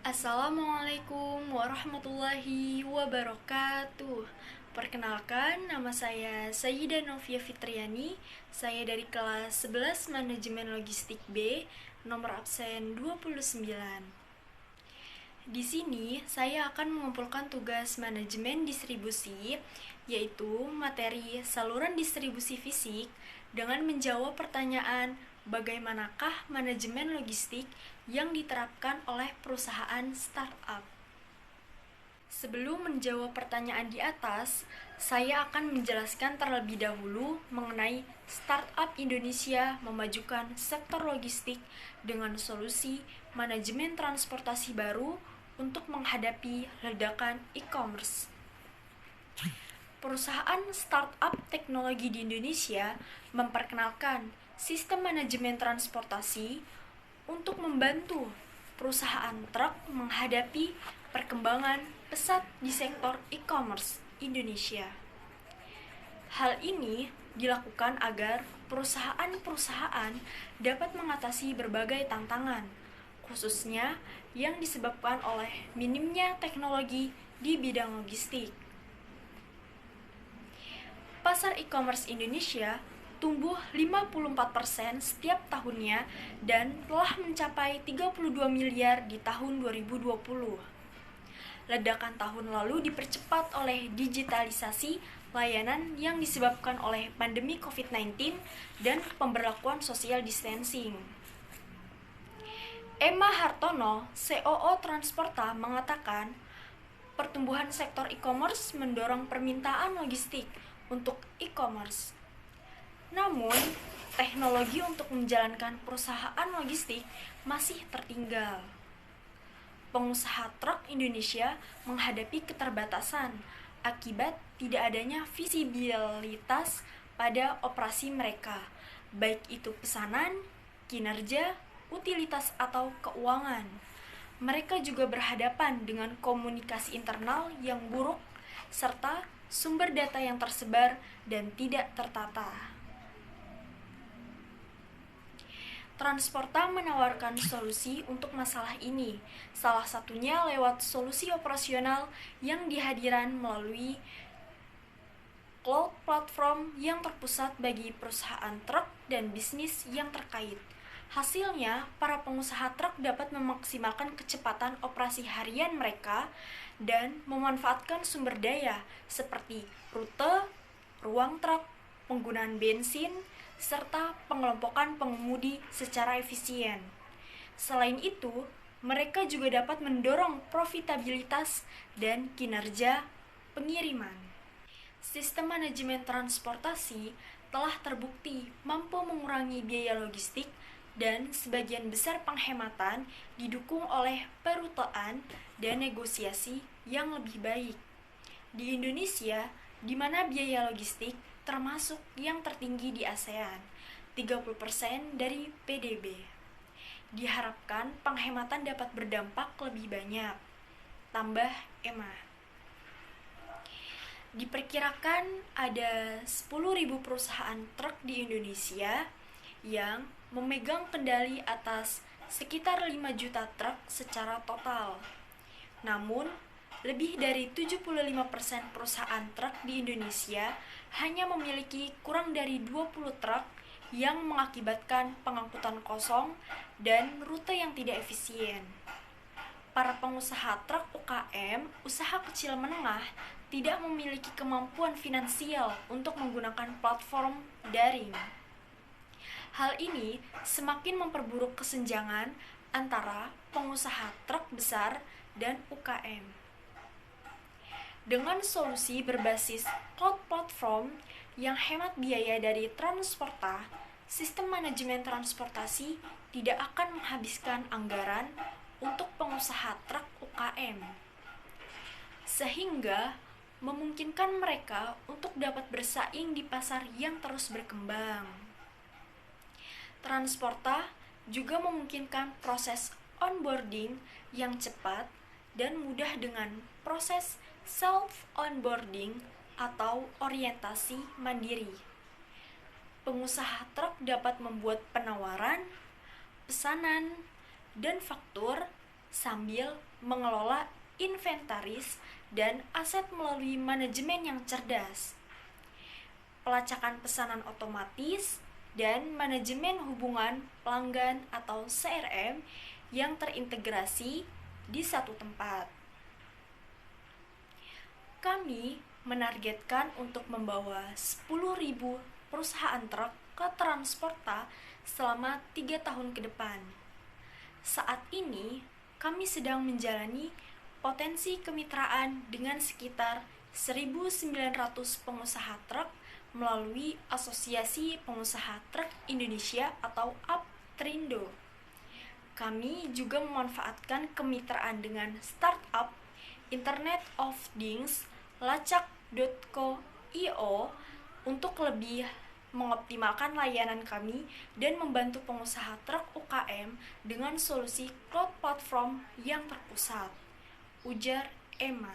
Assalamualaikum warahmatullahi wabarakatuh. Perkenalkan, nama saya Sayyidah Novia Fitriani. Saya dari kelas 11 Manajemen Logistik B, nomor absen 29. Di sini saya akan mengumpulkan tugas manajemen distribusi, yaitu materi saluran distribusi fisik, dengan menjawab pertanyaan bagaimanakah manajemen logistik yang diterapkan oleh perusahaan startup. Sebelum menjawab pertanyaan di atas, saya akan menjelaskan terlebih dahulu mengenai startup Indonesia memajukan sektor logistik dengan solusi manajemen transportasi baru untuk menghadapi ledakan e-commerce. Perusahaan startup teknologi di Indonesia memperkenalkan sistem manajemen transportasi untuk membantu perusahaan truk menghadapi perkembangan pesat di sektor e-commerce Indonesia. Hal ini dilakukan agar perusahaan-perusahaan dapat mengatasi berbagai tantangan, khususnya yang disebabkan oleh minimnya teknologi di bidang logistik. Pasar e-commerce Indonesia tumbuh 54% setiap tahunnya dan telah mencapai 32 miliar di tahun 2020. Ledakan tahun lalu dipercepat oleh digitalisasi layanan yang disebabkan oleh pandemi COVID-19 dan pemberlakuan social distancing. Emma Hartono, COO Transporta, mengatakan pertumbuhan sektor e-commerce mendorong permintaan logistik untuk e-commerce. Namun, teknologi untuk menjalankan perusahaan logistik masih tertinggal. Pengusaha truk Indonesia menghadapi keterbatasan akibat tidak adanya visibilitas pada operasi mereka, baik itu pesanan, kinerja, utilitas, atau keuangan. Mereka juga berhadapan dengan komunikasi internal yang buruk serta sumber data yang tersebar dan tidak tertata. Transporta menawarkan solusi untuk masalah ini, salah satunya lewat solusi operasional yang dihadirkan melalui cloud platform yang terpusat bagi perusahaan truk dan bisnis yang terkait. Hasilnya, para pengusaha truk dapat memaksimalkan kecepatan operasi harian mereka dan memanfaatkan sumber daya seperti rute, ruang truk, penggunaan bensin, serta pengelompokan pengemudi secara efisien. Selain itu, mereka juga dapat mendorong profitabilitas dan kinerja pengiriman. Sistem manajemen transportasi telah terbukti mampu mengurangi biaya logistik dan sebagian besar penghematan didukung oleh perutean dan negosiasi yang lebih baik. Di Indonesia, di mana biaya logistik termasuk yang tertinggi di ASEAN, 30% dari PDB. Diharapkan penghematan dapat berdampak lebih banyak. Tambah Emma. Diperkirakan ada 10.000 perusahaan truk di Indonesia yang memegang kendali atas sekitar 5 juta truk secara total. Namun, lebih dari 75% perusahaan truk di Indonesia hanya memiliki kurang dari 20 truk yang mengakibatkan pengangkutan kosong dan rute yang tidak efisien. Para pengusaha truk UKM, usaha kecil menengah, tidak memiliki kemampuan finansial untuk menggunakan platform daring. Hal ini semakin memperburuk kesenjangan antara pengusaha truk besar dan UKM. Dengan solusi berbasis cloud platform yang hemat biaya dari Transporta, sistem manajemen transportasi tidak akan menghabiskan anggaran untuk pengusaha truk UKM, sehingga memungkinkan mereka untuk dapat bersaing di pasar yang terus berkembang. Transporta juga memungkinkan proses onboarding yang cepat dan mudah dengan proses self-onboarding atau orientasi mandiri. Pengusaha truk dapat membuat penawaran, pesanan, dan faktur sambil mengelola inventaris dan aset melalui manajemen yang cerdas, pelacakan pesanan otomatis, dan manajemen hubungan pelanggan atau CRM yang terintegrasi di satu tempat. Kami menargetkan untuk membawa 10.000 perusahaan truk ke Transporta selama 3 tahun ke depan. Saat ini, kami sedang menjalani potensi kemitraan dengan sekitar 1.900 pengusaha truk melalui Asosiasi Pengusaha Truk Indonesia atau APTRINDO. Kami juga memanfaatkan kemitraan dengan startup, Internet of Things, Lacak.co.io untuk lebih mengoptimalkan layanan kami dan membantu pengusaha truk UKM dengan solusi cloud platform yang terpusat, ujar Emma.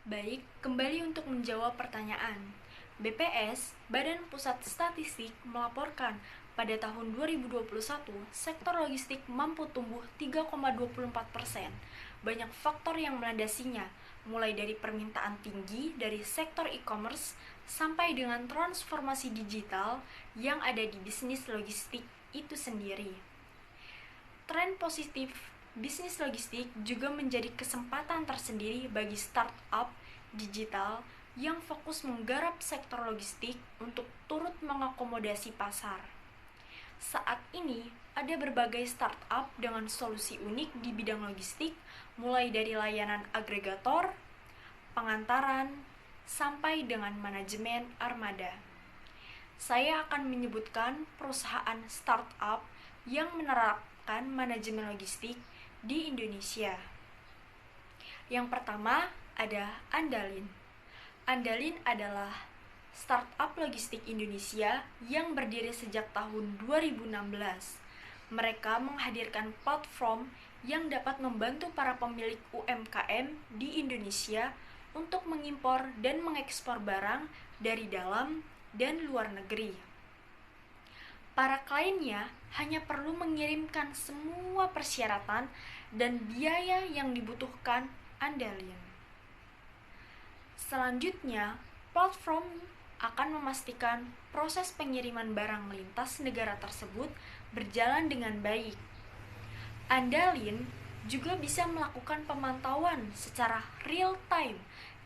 Baik, kembali untuk menjawab pertanyaan. BPS, Badan Pusat Statistik, melaporkan pada tahun 2021, sektor logistik mampu tumbuh 3,24%. Banyak faktor yang melandasinya, mulai dari permintaan tinggi dari sektor e-commerce sampai dengan transformasi digital yang ada di bisnis logistik itu sendiri. Tren positif bisnis logistik juga menjadi kesempatan tersendiri bagi startup digital yang fokus menggarap sektor logistik untuk turut mengakomodasi pasar. Saat ini, ada berbagai startup dengan solusi unik di bidang logistik, mulai dari layanan agregator, pengantaran, sampai dengan manajemen armada. Saya akan menyebutkan perusahaan startup yang menerapkan manajemen logistik di Indonesia. Yang pertama ada Andalin. Andalin adalah startup logistik Indonesia yang berdiri sejak tahun 2016. Mereka menghadirkan platform yang dapat membantu para pemilik UMKM di Indonesia untuk mengimpor dan mengekspor barang dari dalam dan luar negeri. Para kliennya hanya perlu mengirimkan semua persyaratan dan biaya yang dibutuhkan Andalin. Selanjutnya, platform akan memastikan proses pengiriman barang melintas negara tersebut berjalan dengan baik. Andalin juga bisa melakukan pemantauan secara real time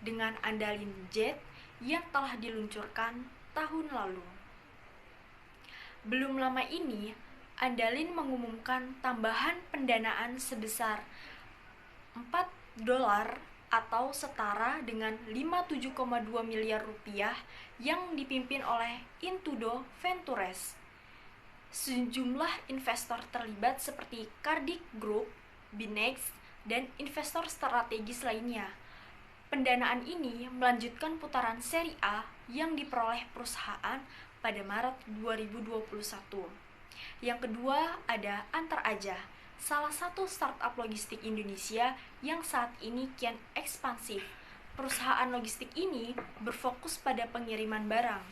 dengan Andalin Jet yang telah diluncurkan tahun lalu. Belum lama ini, Andalin mengumumkan tambahan pendanaan sebesar $4 atau setara dengan 57,2 miliar rupiah yang dipimpin oleh Intudo Ventures. Sejumlah investor terlibat seperti Cardic Group, Binex, dan investor strategis lainnya. Pendanaan ini melanjutkan putaran seri A yang diperoleh perusahaan pada Maret 2021. Yang kedua ada Antar Aja, salah satu startup logistik Indonesia yang saat ini kian ekspansif. Perusahaan logistik ini berfokus pada pengiriman barang.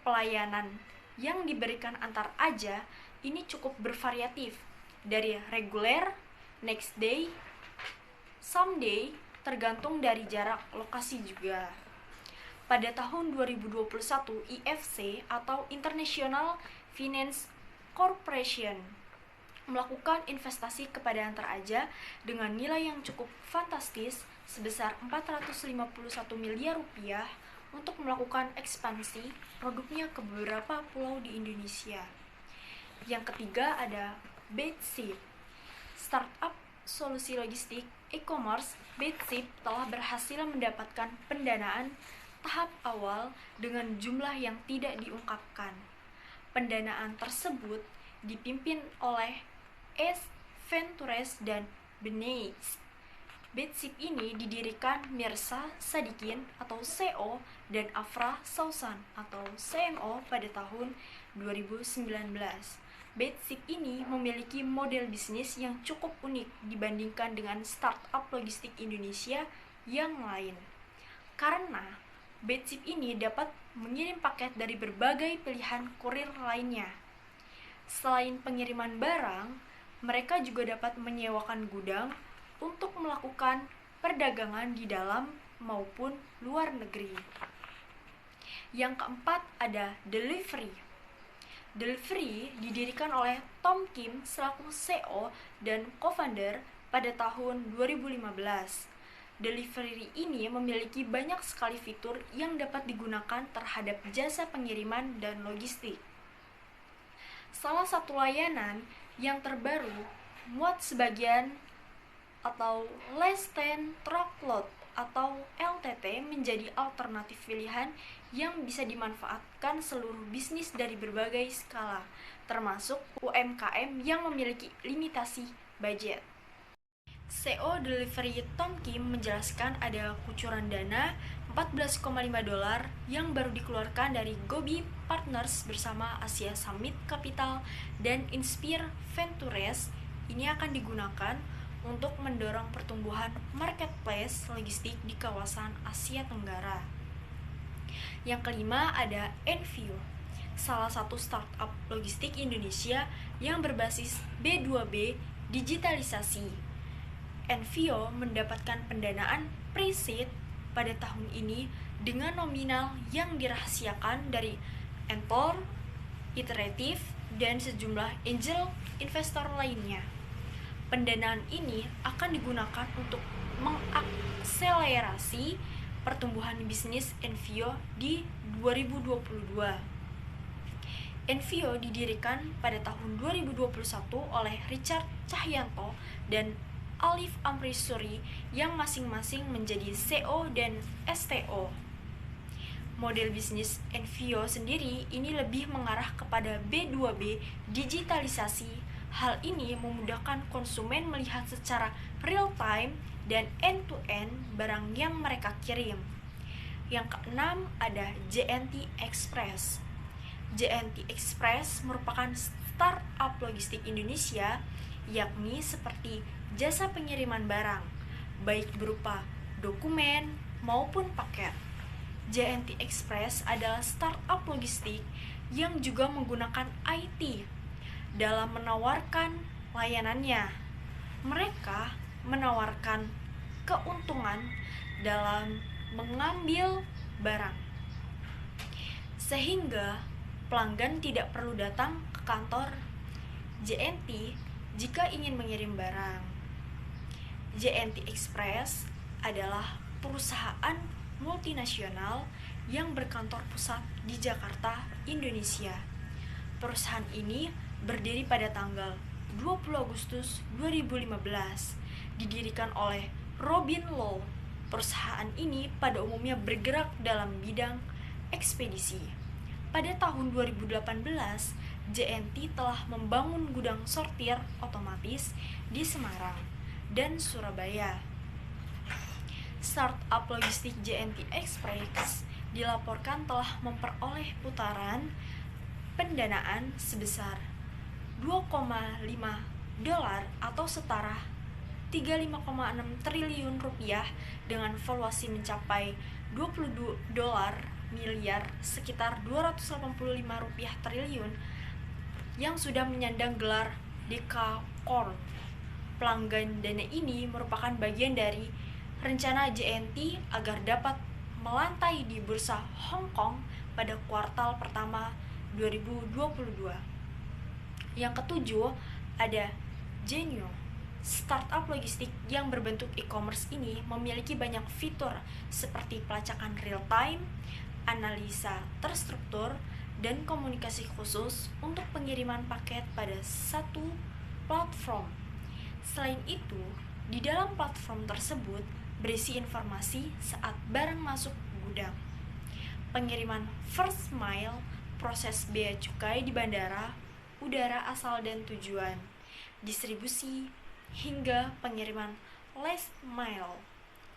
Pelayanan yang diberikan Antar Aja ini cukup bervariatif, dari reguler, next day, someday, tergantung dari jarak lokasi juga. Pada tahun 2021, IFC atau International Finance Corporation melakukan investasi kepada Antar Aja dengan nilai yang cukup fantastis sebesar 451 miliar rupiah untuk melakukan ekspansi produknya ke beberapa pulau di Indonesia. Yang ketiga ada Bedsip, startup solusi logistik e-commerce. Bedsip telah berhasil mendapatkan pendanaan tahap awal dengan jumlah yang tidak diungkapkan. Pendanaan tersebut dipimpin oleh S. Ventures dan Binex. Bedsip ini didirikan Mirsa Sadikin atau CO dan Afra Sausan atau CMO pada tahun 2019. Bedsip ini memiliki model bisnis yang cukup unik dibandingkan dengan startup logistik Indonesia yang lain. Karena Bedsip ini dapat mengirim paket dari berbagai pilihan kurir lainnya. Selain pengiriman barang, Mereka juga dapat menyewakan gudang untuk melakukan perdagangan di dalam maupun luar negeri. Yang keempat ada Delivery. Delivery didirikan oleh Tom Kim selaku CEO dan co-founder pada tahun 2015. Delivery ini memiliki banyak sekali fitur yang dapat digunakan terhadap jasa pengiriman dan logistik. Salah satu layanan yang terbaru muat sebagian atau Less Than Truckload atau LTT menjadi alternatif pilihan yang bisa dimanfaatkan seluruh bisnis dari berbagai skala, termasuk UMKM yang memiliki limitasi budget. CEO Delivery Tom Kim menjelaskan ada kucuran dana $14,5 yang baru dikeluarkan dari Gobi Partners bersama Asia Summit Capital dan Inspire Ventures. Ini akan digunakan untuk mendorong pertumbuhan marketplace logistik di kawasan Asia Tenggara. Yang kelima ada Envio, salah satu startup logistik Indonesia yang berbasis B2B digitalisasi. Envio mendapatkan pendanaan pre-seed pada tahun ini dengan nominal yang dirahasiakan dari Antor, Iterative, dan sejumlah angel investor lainnya. Pendanaan ini akan digunakan untuk mengakselerasi pertumbuhan bisnis Envio di 2022. Envio didirikan pada tahun 2021 oleh Richard Cahyanto dan Alif Amrisuri yang masing-masing menjadi CEO dan STO. Model bisnis Envio sendiri ini lebih mengarah kepada B2B digitalisasi. Hal ini memudahkan konsumen melihat secara real time dan end-to-end barang yang mereka kirim. Yang keenam ada JNT Express. JNT Express merupakan startup logistik Indonesia, yakni seperti jasa pengiriman barang, baik berupa dokumen maupun paket. JNT Express adalah startup logistik yang juga menggunakan IT dalam menawarkan layanannya. Mereka menawarkan keuntungan dalam mengambil barang, sehingga pelanggan tidak perlu datang ke kantor JNT jika ingin mengirim barang. JNT Express adalah perusahaan multinasional yang berkantor pusat di Jakarta, Indonesia. Perusahaan ini berdiri pada tanggal 20 Agustus 2015, didirikan oleh Robin Law. Perusahaan ini pada umumnya bergerak dalam bidang ekspedisi. Pada tahun 2018, JNT telah membangun gudang sortir otomatis di Semarang dan Surabaya. Startup logistik JNT Express dilaporkan telah memperoleh putaran pendanaan sebesar $2,5 atau setara 35,6 triliun rupiah dengan valuasi mencapai $22 miliar, sekitar 285 rupiah triliun, yang sudah menyandang gelar Dekakorn. Pelanggan dana ini merupakan bagian dari rencana JNT agar dapat melantai di bursa Hong Kong pada kuartal pertama 2022. Yang ketujuh ada Genio. Startup logistik yang berbentuk e-commerce ini memiliki banyak fitur seperti pelacakan real time, analisa terstruktur, dan komunikasi khusus untuk pengiriman paket pada satu platform. Selain itu, di dalam platform tersebut berisi informasi saat barang masuk gudang, pengiriman first mile, proses bea cukai di bandara, udara asal dan tujuan, distribusi, hingga pengiriman last mile.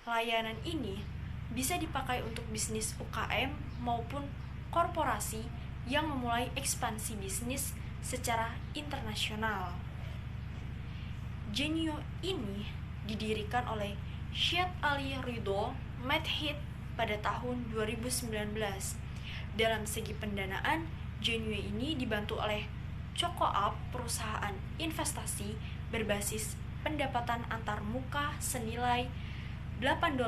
Layanan ini bisa dipakai untuk bisnis UKM maupun korporasi yang memulai ekspansi bisnis secara internasional. Genio ini didirikan oleh Syed Ali Ridho Medhit pada tahun 2019. Dalam segi pendanaan, Genio ini dibantu oleh CocoUp, perusahaan investasi berbasis pendapatan antar muka senilai $8.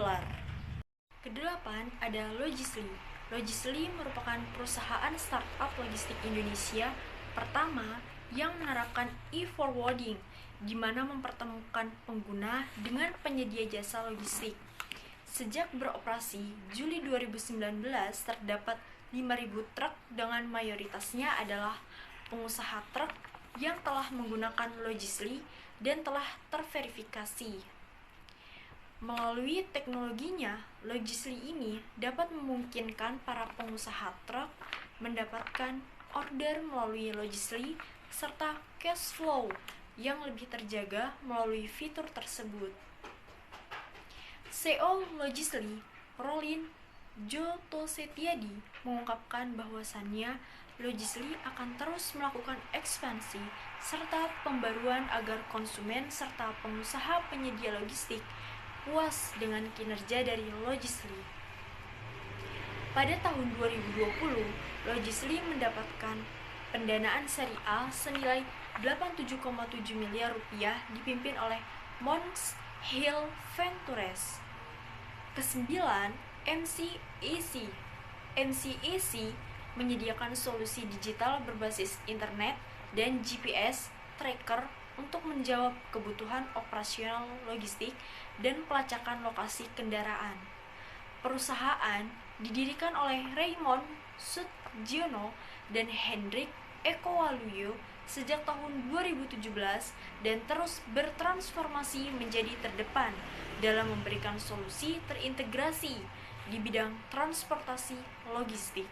Kedelapan ada Logisly. Logisly merupakan perusahaan startup logistik Indonesia pertama yang menerapkan e-forwarding, di mana mempertemukan pengguna dengan penyedia jasa logistik. Sejak beroperasi Juli 2019, terdapat 5.000 truk dengan mayoritasnya adalah pengusaha truk yang telah menggunakan Logisly dan telah terverifikasi. Melalui teknologinya, Logisly ini dapat memungkinkan para pengusaha truk mendapatkan order melalui Logisly serta cash flow yang lebih terjaga melalui fitur tersebut. CEO Logisly, Rolin Jotosetiadi, mengungkapkan bahwasannya Logisly akan terus melakukan ekspansi serta pembaruan agar konsumen serta pengusaha penyedia logistik puas dengan kinerja dari Logisly. Pada tahun 2020, Logisly mendapatkan pendanaan seri A senilai 87,7 miliar rupiah dipimpin oleh Mons Hill Ventures. Kesembilan, MCAC. MCAC menyediakan solusi digital berbasis internet dan GPS tracker untuk menjawab kebutuhan operasional logistik dan pelacakan lokasi kendaraan. Perusahaan didirikan oleh Raymond Sutjono dan Hendrik Ekowaluyo sejak tahun 2017 dan terus bertransformasi menjadi terdepan dalam memberikan solusi terintegrasi di bidang transportasi logistik.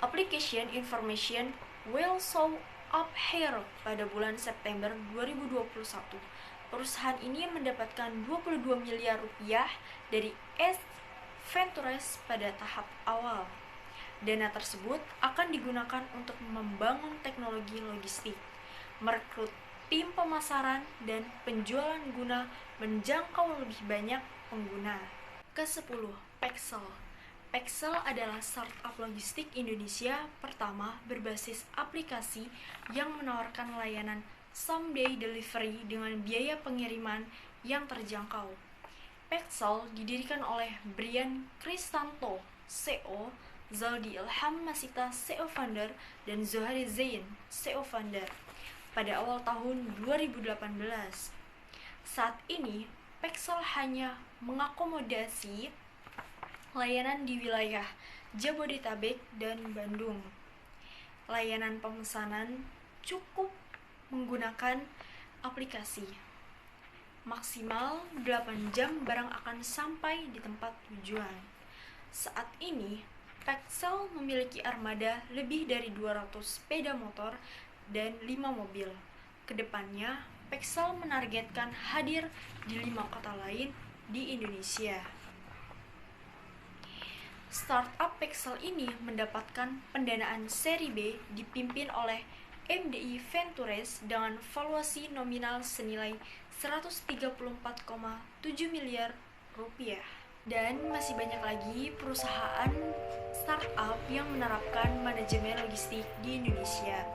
Application Information will show up here pada bulan September 2021. Perusahaan ini mendapatkan 22 miliar rupiah dari Ventures pada tahap awal. Dana tersebut akan digunakan untuk membangun teknologi logistik, merekrut tim pemasaran dan penjualan guna menjangkau lebih banyak pengguna. Ke-10, Pexel. Pexel adalah startup logistik Indonesia pertama berbasis aplikasi yang menawarkan layanan same-day delivery dengan biaya pengiriman yang terjangkau. Pexel didirikan oleh Brian Kristanto, CEO, Zaldi Ilham Masita, CEO founder, dan Zohari Zain, CEO founder, pada awal tahun 2018. Saat ini, Pexel hanya mengakomodasi layanan di wilayah Jabodetabek dan Bandung. Layanan pemesanan cukup menggunakan aplikasi. Maksimal 8 jam barang akan sampai di tempat tujuan. Saat ini, Pexel memiliki armada lebih dari 200 sepeda motor dan 5 mobil. Kedepannya, Pexel menargetkan hadir di 5 kota lain di Indonesia. Startup Pexel ini mendapatkan pendanaan seri B dipimpin oleh MDI Ventures dengan valuasi nominal senilai 134,7 miliar rupiah. Dan masih banyak lagi perusahaan startup yang menerapkan manajemen logistik di Indonesia.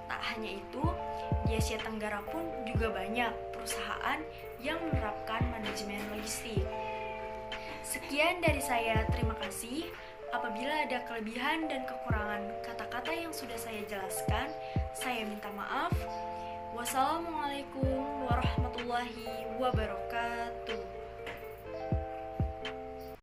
Tak hanya itu, di Asia Tenggara pun juga banyak perusahaan yang menerapkan manajemen logistik. Sekian dari saya, terima kasih. Apabila ada kelebihan dan kekurangan kata-kata yang sudah saya jelaskan, saya minta maaf. Wassalamualaikum warahmatullahi wabarakatuh.